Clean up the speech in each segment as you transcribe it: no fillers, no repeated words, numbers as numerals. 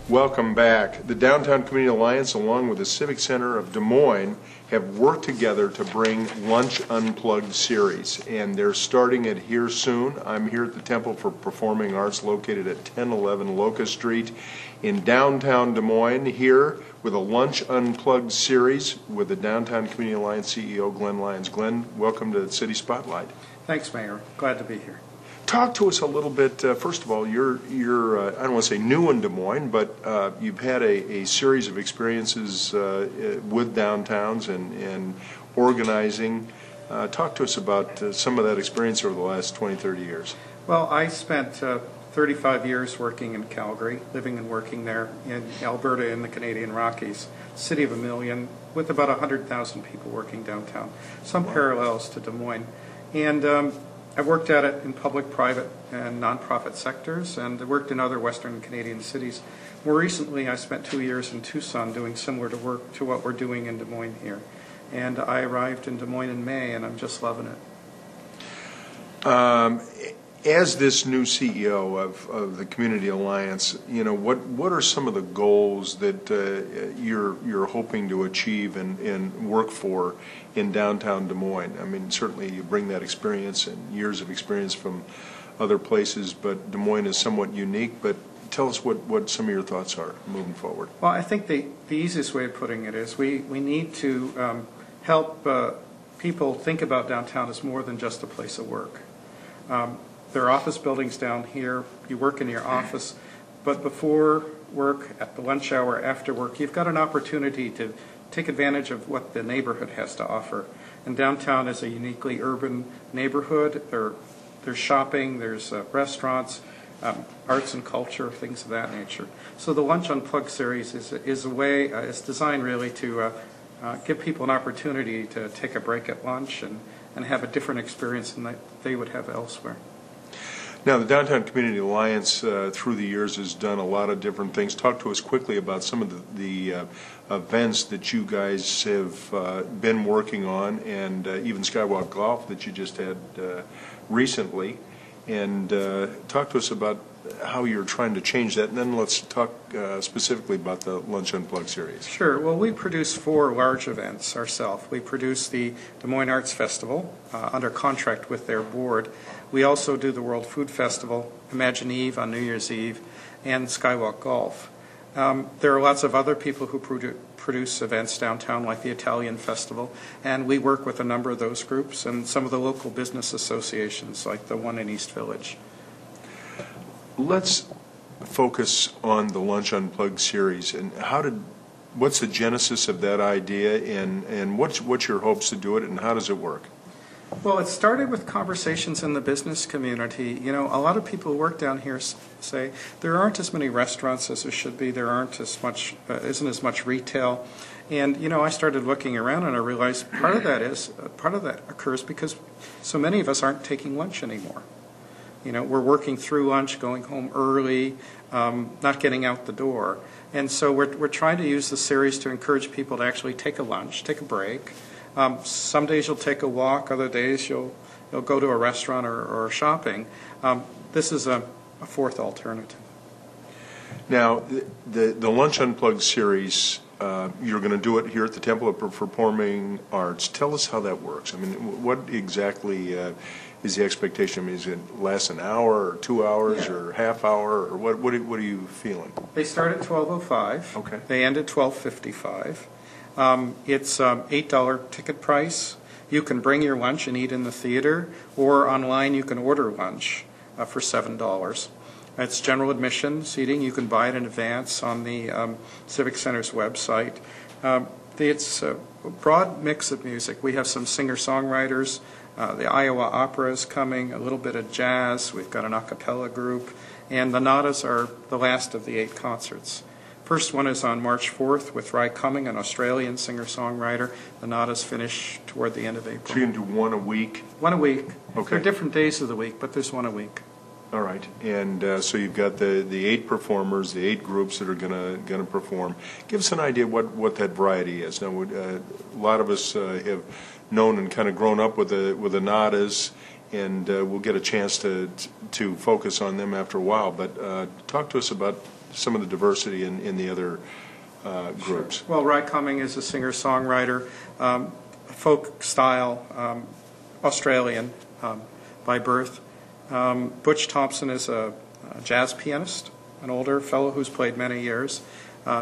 Welcome back. The Downtown Community Alliance, along with the Civic Center of Des Moines, have worked together to bring Lunch Unplugged series, and they're starting it here soon. I'm here at the Temple for Performing Arts, located at 1011 Locust Street in downtown Des Moines, here with a Lunch Unplugged series with the Downtown Community Alliance CEO, Glen Lyons. Glen, welcome to City Spotlight. Thanks, Mayor. Glad to be here. Talk to us a little bit. First of all, you're I don't want to say new in Des Moines, but you've had a series of experiences with downtowns and organizing. Talk to us about some of that experience over the last 20, 30 years. Well, I spent 35 years working in Calgary, living and working there in Alberta in the Canadian Rockies, city of a million, with about 100,000 people working downtown. Some parallels to Des Moines. And I worked at it in public, private, and nonprofit sectors, and I worked in other Western Canadian cities. More recently, I spent 2 years in Tucson doing similar work to what we're doing in Des Moines here. And I arrived in Des Moines in May, and I'm just loving it. As this new CEO of the Community Alliance, you know, what are some of the goals that you're hoping to achieve and work for in downtown Des Moines? I mean, certainly you bring that experience and years of experience from other places, but Des Moines is somewhat unique. But tell us what some of your thoughts are moving forward. Well, I think the easiest way of putting it is we need to help people think about downtown as more than just a place of work. There are office buildings down here. You work in your office, but before work, at the lunch hour, after work, you've got an opportunity to take advantage of what the neighborhood has to offer. And downtown is a uniquely urban neighborhood. There's shopping, there's restaurants, arts and culture, things of that nature. So the Lunch Unplugged series is a way, it's designed really to give people an opportunity to take a break at lunch and have a different experience than they would have elsewhere. Now, the Downtown Community Alliance through the years has done a lot of different things. Talk to us quickly about some of the events that you guys have been working on, and even Skywalk Golf that you just had recently. And talk to us about how you're trying to change that, and then let's talk specifically about the Lunch Unplugged series. Sure. Well, we produce 4 large events ourselves. We produce the Des Moines Arts Festival under contract with their board. We also do the World Food Festival, Imagine Eve on New Year's Eve, and Skywalk Golf. There are lots of other people who produce events downtown, like the Italian Festival, and we work with a number of those groups and some of the local business associations, like the one in East Village. Let's focus on the Lunch Unplugged series, and what's the genesis of that idea, and what's your hopes to do it, and how does it work? Well, it started with conversations in the business community. You know, a lot of people who work down here say there aren't as many restaurants as there should be. There aren't as much, isn't as much retail. And you know, I started looking around and I realized part of that occurs because so many of us aren't taking lunch anymore. You know, we're working through lunch, going home early, not getting out the door. And so we're trying to use the series to encourage people to actually take a lunch, take a break. Some days you'll take a walk, other days you'll go to a restaurant or shopping. This is a 4th alternative. Now, the Lunch Unplugged series, you're going to do it here at the Temple of Performing Arts. Tell us how that works. I mean, what exactly is the expectation? I mean, is it last an hour or 2 hours or half hour, or what are you feeling? They start at 12:05. Okay. They end at 12:55. It's $8 ticket price. You can bring your lunch and eat in the theater, or online you can order lunch for $7. It's general admission seating. You can buy it in advance on the Civic Center's website. It's a broad mix of music. We have some singer-songwriters. The Iowa Opera is coming, a little bit of jazz. We've got an a cappella group. And the Nadas are the last of the 8 concerts. First one is on March 4th with Ry Cumming, an Australian singer-songwriter. The Nadas finish toward the end of April. So you can do one a week? One a week. Okay. There are different days of the week, but there's one a week. All right, and so you've got the 8 performers, the 8 groups that are going to perform. Give us an idea what that variety is. Now, a lot of us have known and kind of grown up with the Nadas, and we'll get a chance to focus on them after a while. But talk to us about some of the diversity in the other groups. Sure. Well, Ry Cumming is a singer-songwriter, folk style, Australian by birth. Butch Thompson is a jazz pianist, an older fellow who's played many years.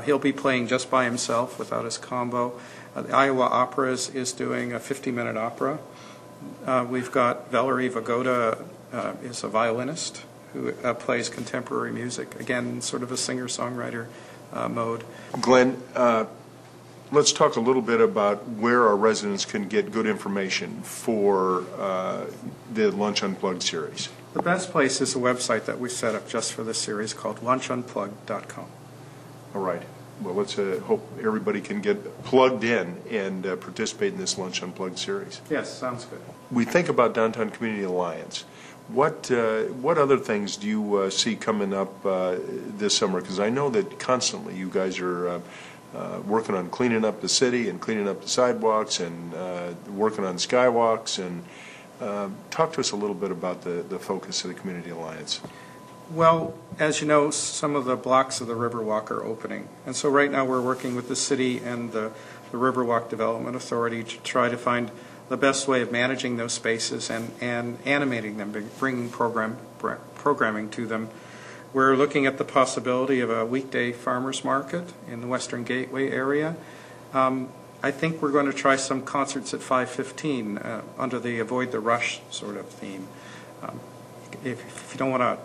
He'll be playing just by himself without his combo. The Iowa Opera is doing a 50-minute opera. We've got Valerie Vagoda is a violinist who plays contemporary music, again, sort of a singer-songwriter mode. Glenn, let's talk a little bit about where our residents can get good information for the Lunch Unplugged series. The best place is a website that we set up just for this series called lunchunplugged.com. All right. Well, let's hope everybody can get plugged in and participate in this Lunch Unplugged series. Yes, sounds good. We think about Downtown Community Alliance. What other things do you see coming up this summer? Because I know that constantly you guys are working on cleaning up the city and cleaning up the sidewalks and working on skywalks. And talk to us a little bit about the focus of the Community Alliance. Well, as you know, some of the blocks of the Riverwalk are opening. And so right now we're working with the city and the Riverwalk Development Authority to try to find the best way of managing those spaces and animating them, bringing programming to them. We're looking at the possibility of a weekday farmers market in the Western Gateway area. I think we're going to try some concerts at 5:15 under the Avoid the Rush sort of theme. If you don't want to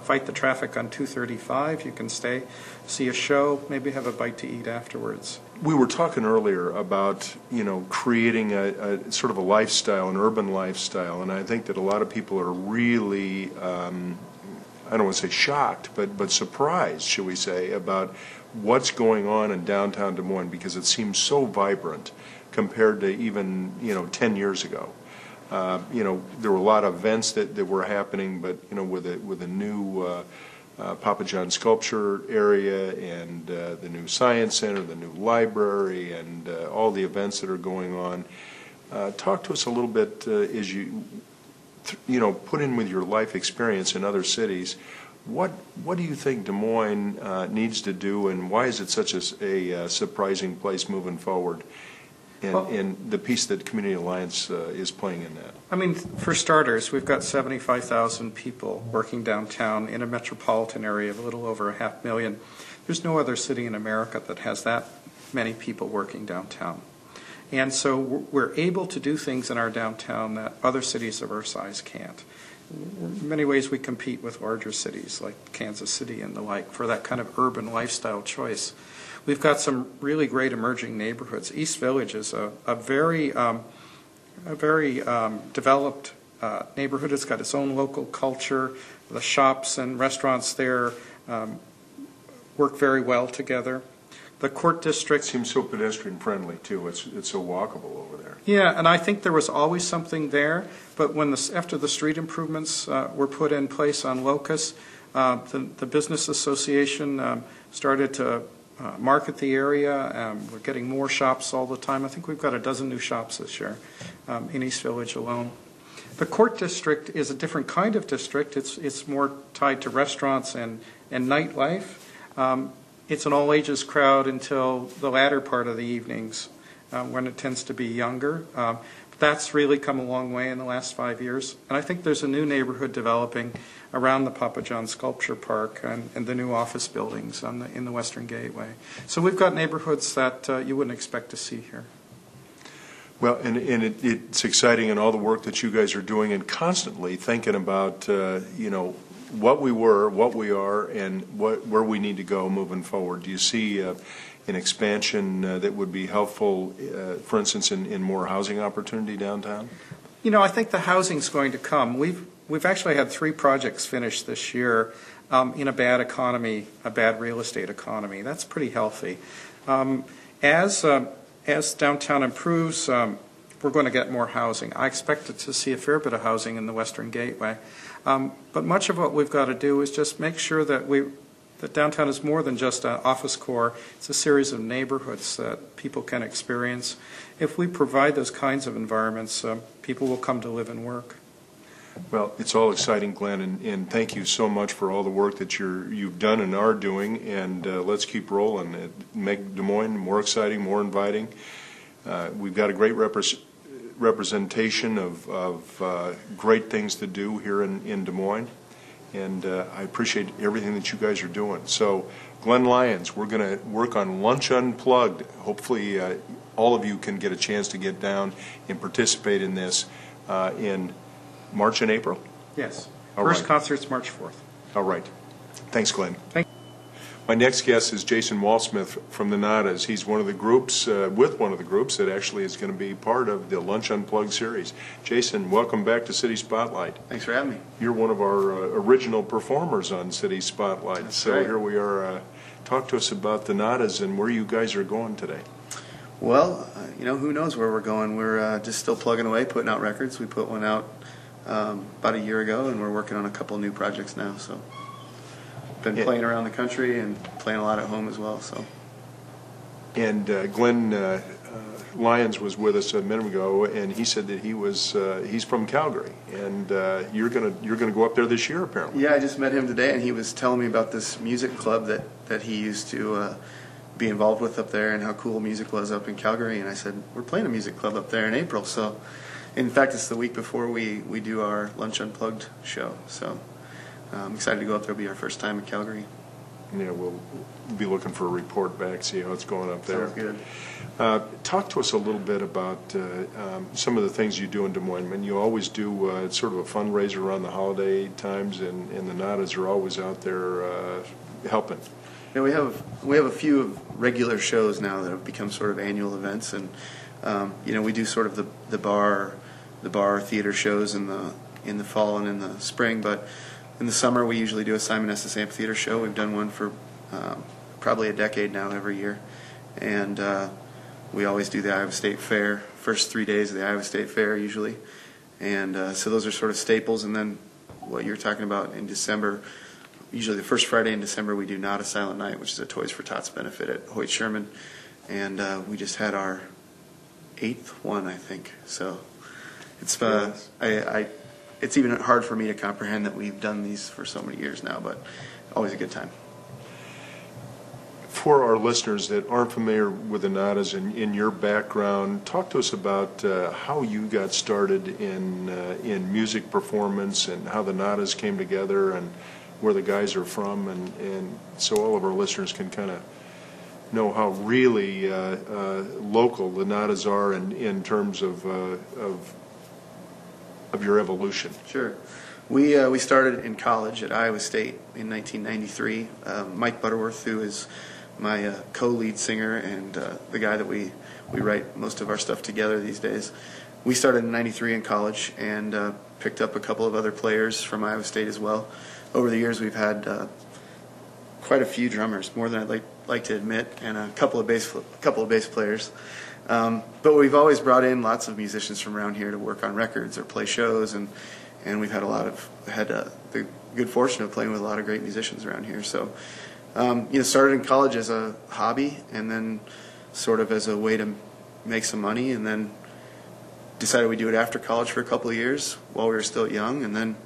fight the traffic on 235, you can stay, see a show, maybe have a bite to eat afterwards. We were talking earlier about, creating a sort of a lifestyle, an urban lifestyle, and I think that a lot of people are really, I don't want to say shocked, but surprised, shall we say, about what's going on in downtown Des Moines, because it seems so vibrant compared to even, 10 years ago. There were a lot of events that were happening, but with a new Papa John sculpture area and the new science center, the new library, and all the events that are going on. Talk to us a little bit as you put in with your life experience in other cities. What do you think Des Moines needs to do, and why is it such a surprising place moving forward? And the piece that Community Alliance is playing in that. I mean, for starters, we've got 75,000 people working downtown in a metropolitan area of a little over 500,000. There's no other city in America that has that many people working downtown. And so we're able to do things in our downtown that other cities of our size can't. In many ways, we compete with larger cities like Kansas City and the like for that kind of urban lifestyle choice. We've got some really great emerging neighborhoods. East Village is a very developed neighborhood. It's got its own local culture. The shops and restaurants there work very well together. The Court District seems so pedestrian friendly too. It's so walkable over there. Yeah, and I think there was always something there. But when after the street improvements were put in place on Locust, the business association started to market the area. We're getting more shops all the time. I think we've got a dozen new shops this year in East Village alone. The Court District is a different kind of district. It's more tied to restaurants and nightlife. It's an all-ages crowd until the latter part of the evenings when it tends to be younger. That's really come a long way in the last 5 years. And I think there's a new neighborhood developing around the Papa John Sculpture Park and the new office buildings in the Western Gateway. So we've got neighborhoods that you wouldn't expect to see here. Well, and it's exciting in all the work that you guys are doing and constantly thinking about, what we were, what we are, and where we need to go moving forward. Do you see an expansion that would be helpful, for instance, in more housing opportunity downtown? You know, I think the housing's going to come. We've actually had 3 projects finished this year in a bad economy, a bad real estate economy. That's pretty healthy. As downtown improves, we're going to get more housing. I expect to see a fair bit of housing in the Western Gateway. But much of what we've got to do is just make sure that that downtown is more than just an office core. It's a series of neighborhoods that people can experience. If we provide those kinds of environments, people will come to live and work. Well, it's all exciting, Glenn, and thank you so much for all the work that you've done and are doing, and let's keep rolling. Make Des Moines more exciting, more inviting. We've got a great representation of great things to do here in Des Moines, and I appreciate everything that you guys are doing. So, Glen, Lyons, we're going to work on Lunch Unplugged. Hopefully, all of you can get a chance to get down and participate in this in March and April? Yes. All First right. concert's March 4th. All right. Thanks, Glenn. Thank you. My next guest is Jason Walsmith from the Nadas. He's one of the groups, with one of the groups that actually is going to be part of the Lunch Unplugged series. Jason, welcome back to City Spotlight. Thanks for having me. You're one of our original performers on City Spotlight. That's so right. Here we are. Talk to us about the Nadas and where you guys are going today. Well, who knows where we're going. We're just still plugging away, putting out records. We put one out about a year ago, and we're working on a couple new projects now. So, been playing around the country and playing a lot at home as well. So, and Glen Lyons was with us a minute ago, and he said that he's from Calgary, and you're gonna go up there this year apparently. yeah, I just met him today, and he was telling me about this music club that he used to be involved with up there, and how cool music was up in Calgary. And I said, we're playing a music club up there in April. So, in fact, it's the week before we do our Lunch Unplugged show. So, I'm excited to go up there. It'll be our first time in Calgary. Yeah, we'll be looking for a report back, see how it's going up there. Sounds good. Talk to us a little bit about some of the things you do in Des Moines. I mean, you always do sort of a fundraiser around the holiday times, and the Nadas are always out there helping. Yeah, we have a few regular shows now that have become sort of annual events, and we do sort of the bar theater shows in the fall and in the spring, but in the summer we usually do a Simon Estes Amphitheater show. We've done one for probably a decade now every year, and we always do the Iowa State Fair, first 3 days of the Iowa State Fair usually, and so those are sort of staples. And then what you're talking about in December, usually the first Friday in December, we do Not a Silent Night, which is a Toys for Tots benefit at Hoyt Sherman, and we just had our 8th one, I think. So it's it's even hard for me to comprehend that we've done these for so many years now, but always a good time. For our listeners that aren't familiar with the Nadas and in your background, talk to us about how you got started in music performance and how the Nadas came together and where the guys are from, and so all of our listeners can kind of know how really local the Nadas are in terms of your evolution. Sure. We started in college at Iowa State in 1993. Mike Butterworth, who is my co-lead singer and the guy that we write most of our stuff together these days, we started in 93 in college and picked up a couple of other players from Iowa State as well. Over the years, we've had quite a few drummers, more than I'd like to admit, and a couple of bass players. But we've always brought in lots of musicians from around here to work on records or play shows, and we've had the good fortune of playing with a lot of great musicians around here. So, started in college as a hobby, and then sort of as a way to make some money, and then decided we'd do it after college for a couple of years while we were still young, and then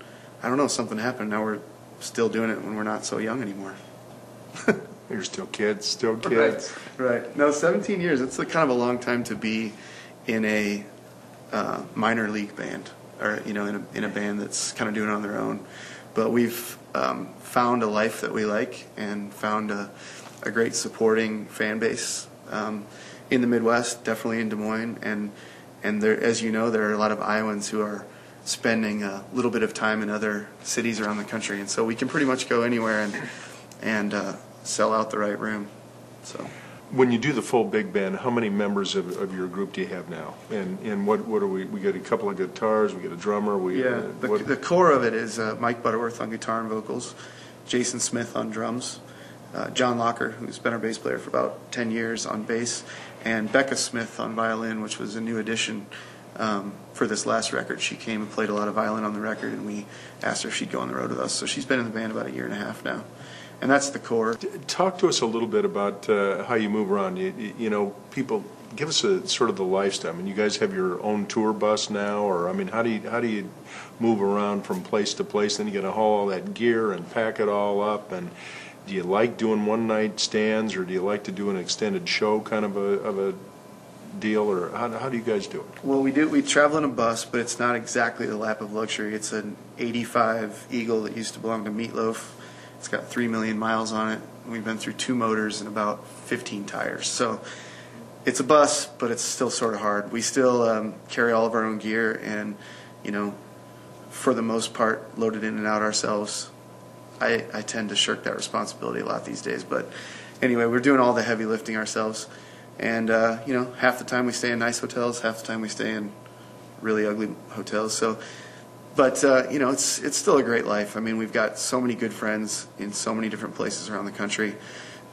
I don't know, something happened. Now we're still doing it when we're not so young anymore. You're still kids. Right. No, 17 years. It's kind of a long time to be in a minor league band, or in a band that's kind of doing it on their own. But we've found a life that we like and found a great supporting fan base in the Midwest, definitely in Des Moines, and there, as you know, there are a lot of Iowans who are spending a little bit of time in other cities around the country, and so we can pretty much go anywhere and sell out the right room. So. When you do the full big band, how many members of your group do you have now? And what are we got a couple of guitars, we got a drummer, the core of it is Mike Butterworth on guitar and vocals, Jason Smith on drums, John Locker, who's been our bass player for about 10 years, on bass, and Becca Smith on violin, which was a new addition for this last record. She came and played a lot of violin on the record, and we asked her if she'd go on the road with us. So she's been in the band about 1.5 years now. And that's the core. Talk to us a little bit about how you move around. You know, people, give us a sort of the lifestyle. I mean, you guys have your own tour bus now, or I mean, how do you move around from place to place? Then you got to haul all that gear and pack it all up. And do you like doing one night stands, or do you like to do an extended show kind of a deal, or how do you guys do it? Well, we travel in a bus, but it's not exactly the lap of luxury. It's an '85 Eagle that used to belong to Meatloaf. It's got 3 million miles on it. We've been through 2 motors and about 15 tires. So it's a bus, but it's still sort of hard. We still carry all of our own gear and, you know, for the most part, load it in and out ourselves. I tend to shirk that responsibility a lot these days. But anyway, we're doing all the heavy lifting ourselves. And, you know, half the time we stay in nice hotels, half the time we stay in really ugly hotels. So. But, you know, it's still a great life. I mean, we've got so many good friends in so many different places around the country,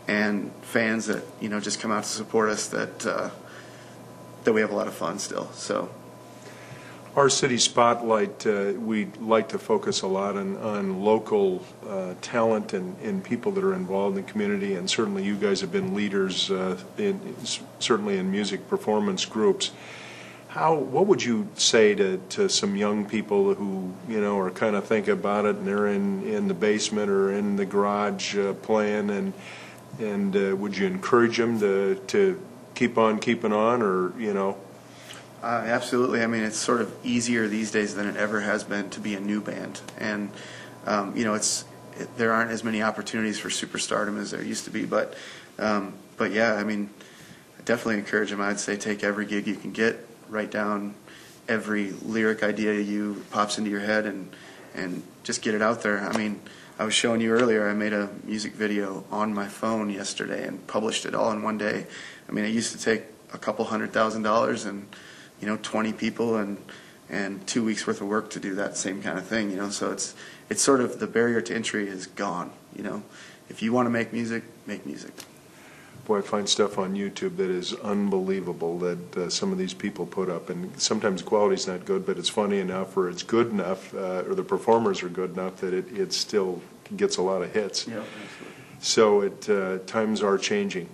and fans that, you know, just come out to support us, that we have a lot of fun still. So, our city spotlight, we like to focus a lot on local talent and people that are involved in the community, and certainly you guys have been leaders certainly in music performance groups. What would you say to some young people who, you know, are kind of thinking about it, and they're in the basement or in the garage playing, and would you encourage them to keep on keeping on, or, you know? Absolutely. I mean, it's sort of easier these days than it ever has been to be a new band, and you know, there aren't as many opportunities for superstardom as there used to be. But yeah, I mean, I definitely encourage them. I'd say take every gig you can get. Write down every lyric idea pops into your head, and just get it out there. I mean, I was showing you earlier, I made a music video on my phone yesterday and published it all in one day. I mean, it used to take a couple $100,000 and, you know, 20 people and 2 weeks worth of work to do that same kind of thing, you know. So it's sort of, the barrier to entry is gone, you know. If you want to make music, make music. Boy, I find stuff on YouTube that is unbelievable that some of these people put up, and sometimes the quality's not good, but it's funny enough, or it's good enough, or the performers are good enough that it still gets a lot of hits. Yeah, so times are changing.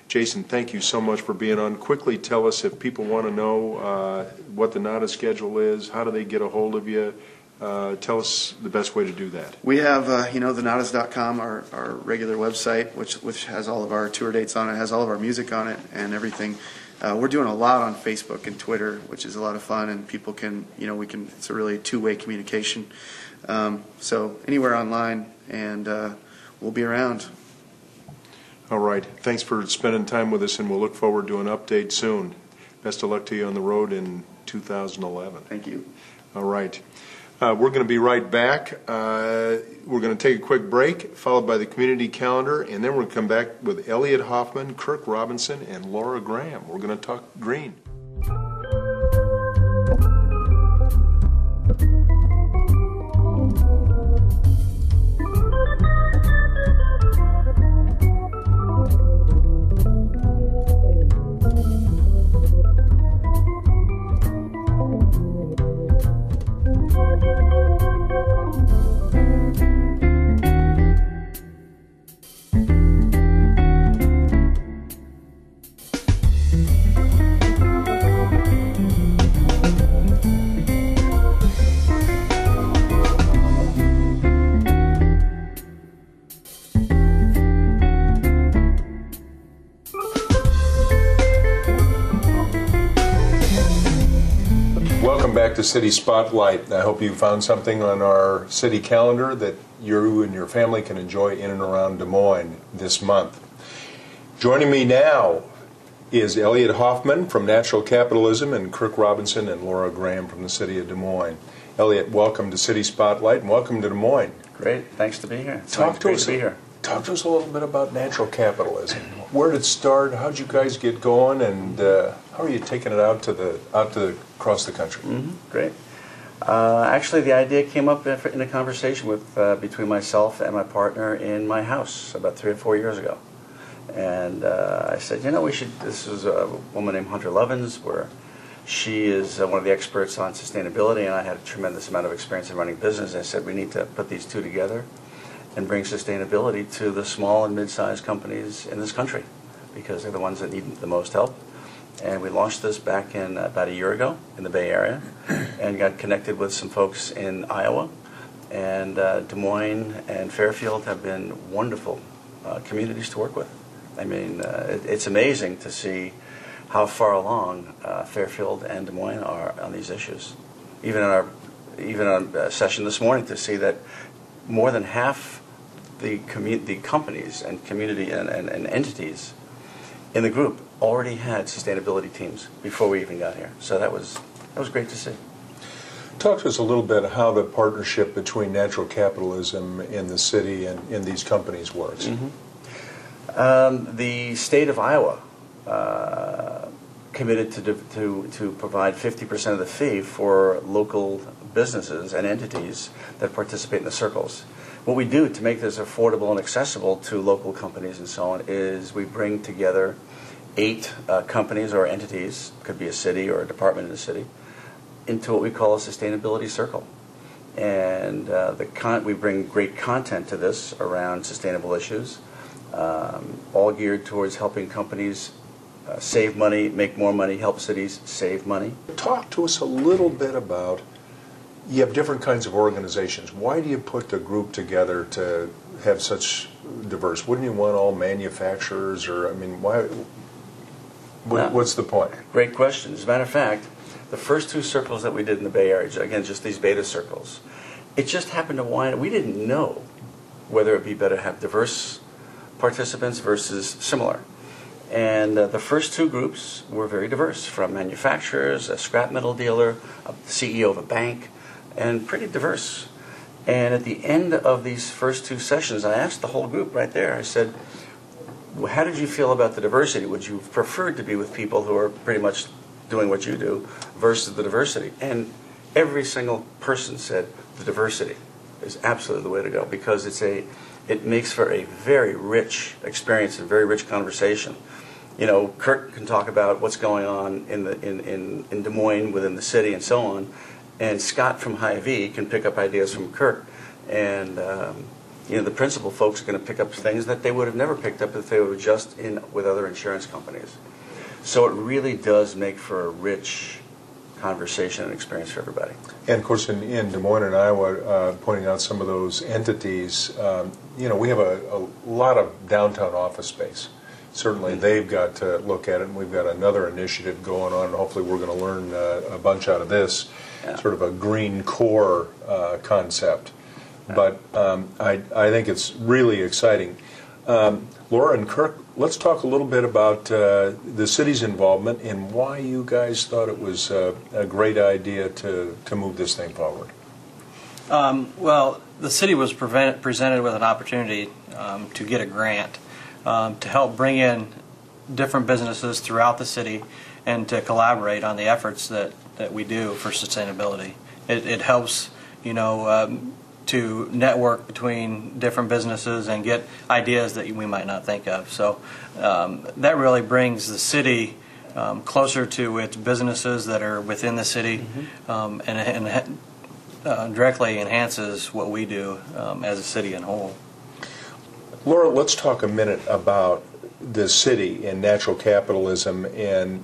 Jason, thank you so much for being on. Quickly tell us, if people want to know what the NADA schedule is, how do they get a hold of you? Tell us the best way to do that. We have, you know, thenadas.com, our regular website, which has all of our tour dates on it, has all of our music on it and everything. We're doing a lot on Facebook and Twitter, which is a lot of fun, and people can, you know, it's a really two-way communication. So anywhere online, and we'll be around. All right. Thanks for spending time with us, and we'll look forward to an update soon. Best of luck to you on the road in 2011. Thank you. All right. We're going to be right back. We're going to take a quick break, followed by the community calendar, and then we're going to come back with Elliot Hoffman, Kirk Robinson, and Laura Graham. We're going to talk green. To City Spotlight. I hope you found something on our city calendar that you and your family can enjoy in and around Des Moines this month. Joining me now is Elliot Hoffman from Natural Capitalism, and Kirk Robinson and Laura Graham from the city of Des Moines. Elliot, welcome to City Spotlight and welcome to Des Moines. Great, thanks to be here. Talk to Great us. to be here. Talk to us a little bit about natural capitalism. Where did it start? How'd you guys get going? And how are you taking it out to across the country? Great. Actually, the idea came up in a conversation with between myself and my partner in my house about 3 or 4 years ago. And I said, you know, we should. This is a woman named Hunter Lovins, where she is one of the experts on sustainability, and I had a tremendous amount of experience in running business. I said we need to put these two together and bring sustainability to the small and mid-sized companies in this country, because they're the ones that need the most help. And we launched this back in about a year ago in the Bay Area, and got connected with some folks in Iowa. And Des Moines and Fairfield have been wonderful communities to work with. I mean, it's amazing to see how far along Fairfield and Des Moines are on these issues. Even on a session this morning, to see that more than half the companies and community and entities in the group already had sustainability teams before we even got here. So that was great to see. Talk to us a little bit how the partnership between natural capitalism in the city and in these companies works. The state of Iowa committed to provide 50% of the fee for local businesses and entities that participate in the circles. What we do to make this affordable and accessible to local companies and so on is we bring together 8 companies or entities, could be a city or a department in a city, into what we call a sustainability circle. And we bring great content to this around sustainable issues, all geared towards helping companies save money, make more money, help cities save money. Talk to us a little bit about, you have different kinds of organizations. Why do you put the group together to have such diverse? Wouldn't you want all manufacturers, or, I mean, why? What's the point? Great question. As a matter of fact, the first 2 circles that we did in the Bay Area, again, just these beta circles, it just happened to wind up, we didn't know whether it would be better to have diverse participants versus similar. And the first 2 groups were very diverse, from manufacturers, a scrap metal dealer, a CEO of a bank, and pretty diverse. And at the end of these first 2 sessions, I asked the whole group right there, I said, how did you feel about the diversity? Would you have preferred to be with people who are pretty much doing what you do versus the diversity? And every single person said the diversity is absolutely the way to go, because it makes for a very rich experience and very rich conversation. You know, Kirk can talk about what's going on in Des Moines within the city and so on, and Scott from Hy-Vee can pick up ideas from Kirk, and the principal folks are going to pick up things that they would have never picked up if they were just in with other insurance companies. So it really does make for a rich conversation and experience for everybody. And of course, in Des Moines and Iowa, pointing out some of those entities, we have a lot of downtown office space. Certainly they've got to look at it, and we've got another initiative going on, and hopefully we're going to learn a bunch out of this, sort of a green core concept. But I think it's really exciting. Laura and Kirk, let's talk a little bit about the city's involvement and why you guys thought it was a great idea to move this thing forward. Well, the city was presented with an opportunity to get a grant to help bring in different businesses throughout the city and to collaborate on the efforts that we do for sustainability. It helps, to network between different businesses and get ideas that we might not think of. So that really brings the city closer to its businesses that are within the city, and directly enhances what we do as a city in whole. Laura, let's talk a minute about the city and natural capitalism and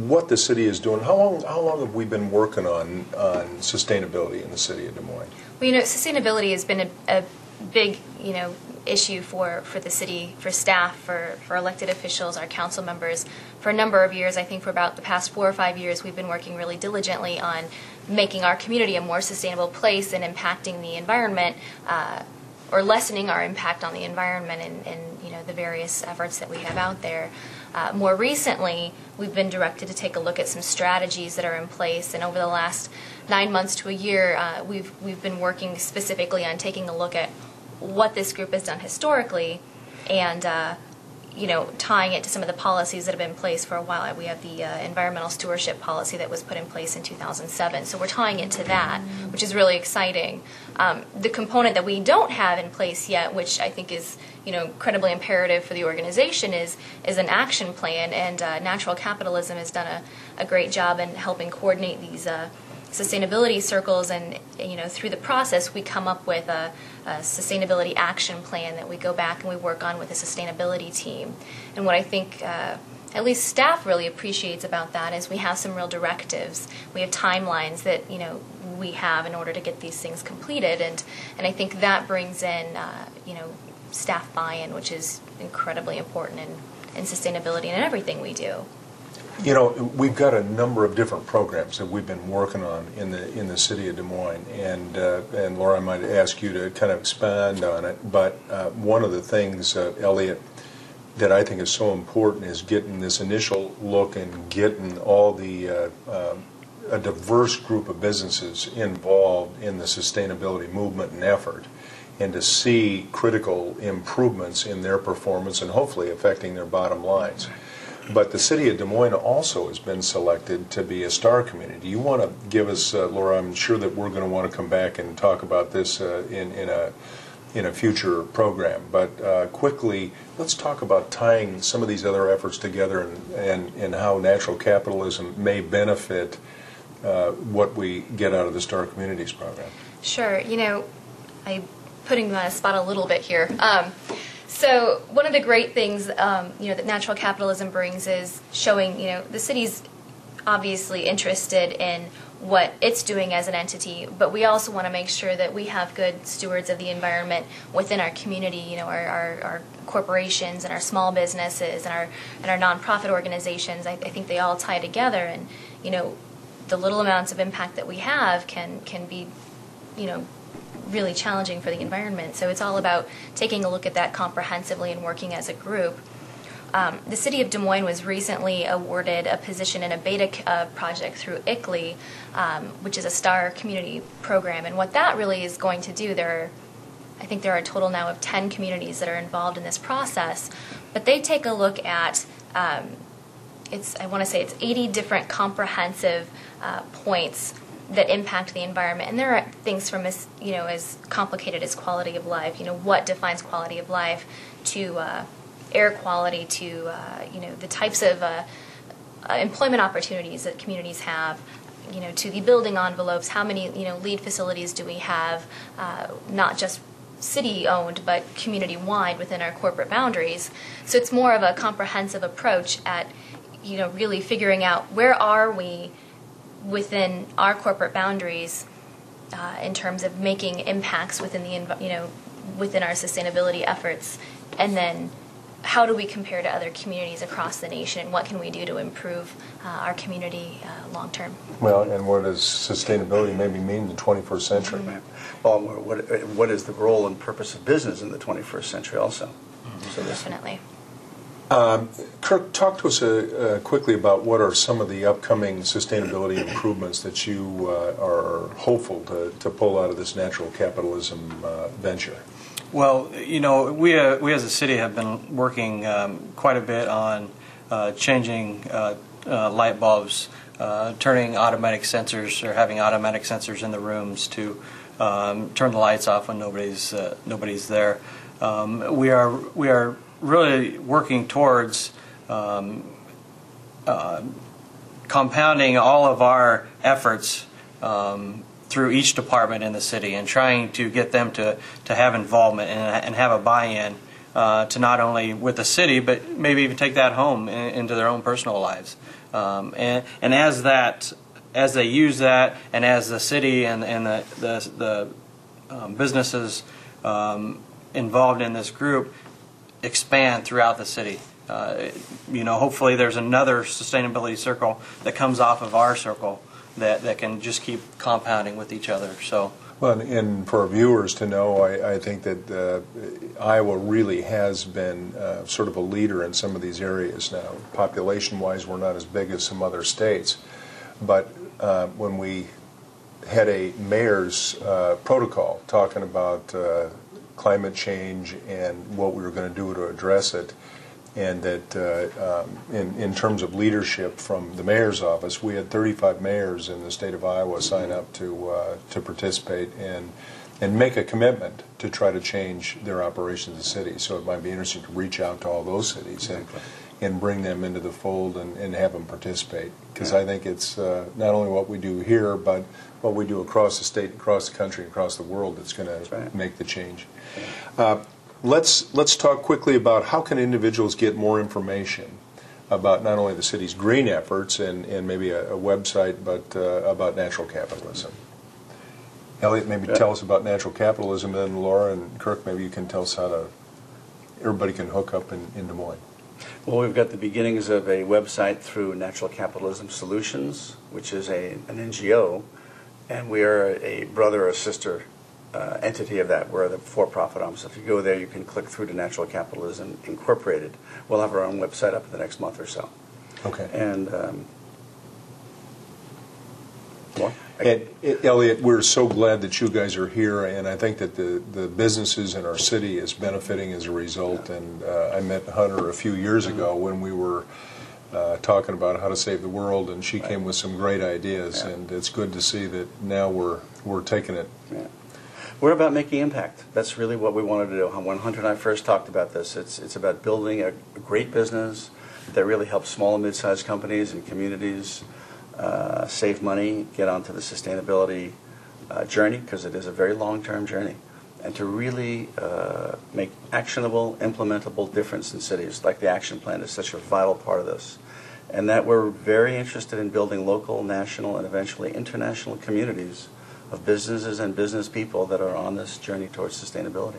what the city is doing. How long have we been working on sustainability in the city of Des Moines? Well, sustainability has been a big, issue for the city, for staff, for elected officials, our council members. For a number of years, I think for about the past 4 or 5 years, we've been working really diligently on making our community a more sustainable place and impacting the environment or lessening our impact on the environment and the various efforts that we have out there. More recently, we've been directed to take a look at some strategies that are in place, and over the last 9 months to a year, we've been working specifically on taking a look at what this group has done historically, and tying it to some of the policies that have been in place for a while. We have the environmental stewardship policy that was put in place in 2007, so we're tying it to that, which is really exciting. The component that we don't have in place yet, which I think is incredibly imperative for the organization, is an action plan, and Natural Capitalism has done a great job in helping coordinate these sustainability circles, and through the process we come up with a sustainability action plan that we go back and we work on with the sustainability team. And what I think at least staff really appreciates about that is we have some real directives. We have timelines that we have in order to get these things completed, and I think that brings in staff buy-in, which is incredibly important in sustainability and in everything we do. We've got a number of different programs that we've been working on in the city of Des Moines, and Laura, I might ask you to kind of expand on it. But one of the things, Elliot, that I think is so important is getting this initial look and getting all the a diverse group of businesses involved in the sustainability movement and effort, and to see critical improvements in their performance and hopefully affecting their bottom lines. But the city of Des Moines also has been selected to be a star community. You want to give us, Laura, I'm sure that we're going to want to come back and talk about this in a future program, but quickly, let's talk about tying some of these other efforts together and how natural capitalism may benefit what we get out of the Star Communities program. Sure. I'm putting you on a spot a little bit here. So one of the great things, that natural capitalism brings is showing, the city's obviously interested in what it's doing as an entity, but we also want to make sure that we have good stewards of the environment within our community, our corporations and our small businesses and our nonprofit organizations. I think they all tie together, and, the little amounts of impact that we have can be, really challenging for the environment. So it's all about taking a look at that comprehensively and working as a group. The city of Des Moines was recently awarded a position in a beta project through ICLEI, which is a STAR community program. And what that really is going to do, I think there are a total now of 10 communities that are involved in this process. But they take a look at, I want to say it's 80 different comprehensive points that impact the environment, and there are things from as complicated as quality of life. What defines quality of life, to air quality, to the types of employment opportunities that communities have, to the building envelopes. How many LEED facilities do we have, not just city-owned but community-wide within our corporate boundaries? So it's more of a comprehensive approach at really figuring out where are we within our corporate boundaries in terms of making impacts within within our sustainability efforts, and then how do we compare to other communities across the nation, and what can we do to improve our community long term? Well, and what does sustainability maybe mean in the 21st century? Mm-hmm. Well, what is the role and purpose of business in the 21st century also? Mm-hmm. So definitely. Kirk, talk to us quickly about what are some of the upcoming sustainability improvements that you are hopeful to pull out of this natural capitalism venture. Well, we as a city have been working quite a bit on changing light bulbs, turning automatic sensors, or having automatic sensors in the rooms to turn the lights off when nobody's there. We are really working towards compounding all of our efforts through each department in the city, and trying to get them to have involvement and have a buy-in to not only with the city, but maybe even take that home into their own personal lives. And as they use that, and as the city and the businesses involved in this group expand throughout the city. Hopefully there's another sustainability circle that comes off of our circle that can just keep compounding with each other. So Well, and for our viewers to know, I think that Iowa really has been sort of a leader in some of these areas now. Population-wise, we're not as big as some other states, but when we had a mayor's protocol talking about climate change and what we were going to do to address it, and that in terms of leadership from the mayor's office, we had 35 mayors in the state of Iowa sign up to participate and make a commitment to try to change their operations in the city. So it might be interesting to reach out to all those cities and bring them into the fold and have them participate. Because I think it's not only what we do here, but what we do across the state, across the country, across the world that's going to make the change. Let's talk quickly about how can individuals get more information about not only the city's green efforts and maybe a website, but about natural capitalism. Elliot, maybe tell us about natural capitalism, and then Laura and Kirk, maybe you can tell us how everybody can hook up in Des Moines. Well, we've got the beginnings of a website through Natural Capitalism Solutions, which is an NGO, and we are a brother or sister entity of that. We're the for-profit arm. So if you go there, you can click through to Natural Capitalism Incorporated. We'll have our own website up in the next month or so. Okay. And Elliot, we're so glad that you guys are here, and I think that the businesses in our city is benefiting as a result. And I met Hunter a few years ago when we were talking about how to save the world, and she came with some great ideas, and it's good to see that now we're taking it. Yeah. We're about making impact. That's really what we wanted to do. When Hunter and I first talked about this, it's about building a great business that really helps small and mid-sized companies and communities save money, get onto the sustainability journey, because it is a very long-term journey, and to really make actionable, implementable difference in cities. Like the action plan is such a vital part of this. And that we're very interested in building local, national, and eventually international communities of businesses and business people that are on this journey towards sustainability.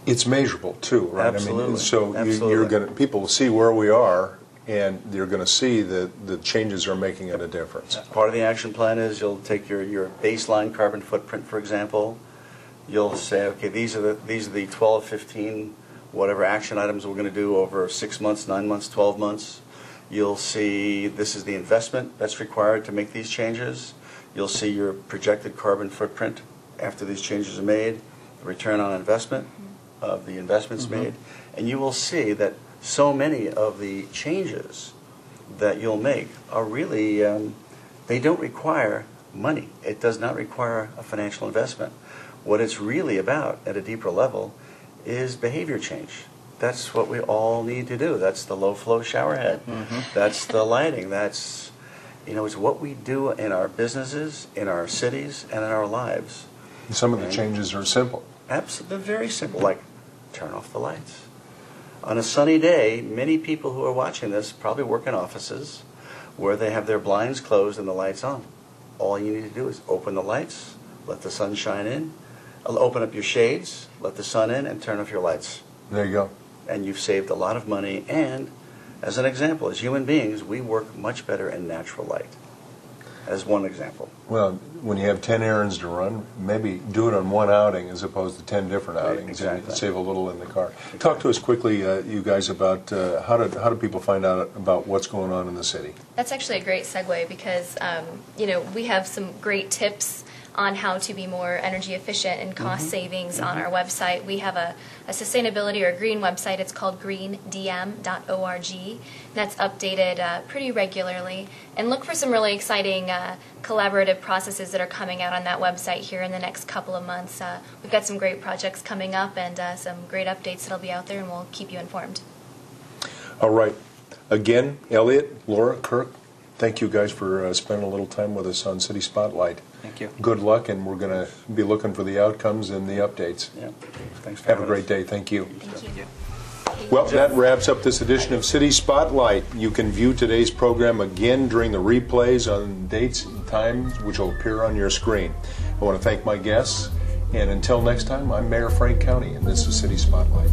It's measurable too, right? Absolutely. I mean, so Absolutely. you're going to, people will see where we are, and you're going to see that the changes are making a difference. Part of the action plan is you'll take your baseline carbon footprint, for example. You'll say, okay, these are the 12, 15, whatever action items we're going to do over 6 months, 9 months, 12 months. You'll see this is the investment that's required to make these changes. You'll see your projected carbon footprint after these changes are made, the return on investment of the investments made, and you will see that so many of the changes that you'll make are really, they don't require money. It does not require a financial investment. What it's really about at a deeper level is behavior change. That's what we all need to do. That's the low-flow shower head. That's the lighting. That's, it's what we do in our businesses, in our cities, and in our lives. Some of the changes are simple. Absolutely, very simple, like turn off the lights. On a sunny day, many people who are watching this probably work in offices where they have their blinds closed and the lights on. All you need to do is open the lights, let the sun shine in, open up your shades, let the sun in, and turn off your lights. There you go. And you've saved a lot of money. And as an example, as human beings, we work much better in natural light. As one example. Well, when you have 10 errands to run, maybe do it on one outing as opposed to 10 different outings. Exactly. And you can save a little in the car. Talk to us quickly, you guys, about how do people find out about what's going on in the city? That's actually a great segue because, we have some great tips on how to be more energy efficient and cost savings on our website. We have a sustainability or green website. It's called greendm.org. That's updated pretty regularly. And look for some really exciting collaborative processes that are coming out on that website here in the next couple of months. We've got some great projects coming up and some great updates that'll be out there, and we'll keep you informed. All right. Again, Elliot, Laura, Kirk, thank you guys for spending a little time with us on City Spotlight. Thank you. Good luck, and we're going to be looking for the outcomes and the updates. Yeah. Thanks for Have a having great us. day. Thank you. Thank you. Well, that wraps up this edition of City Spotlight. You can view today's program again during the replays on dates and times which will appear on your screen. I want to thank my guests, and until next time, I'm Mayor Frank County, and this is City Spotlight.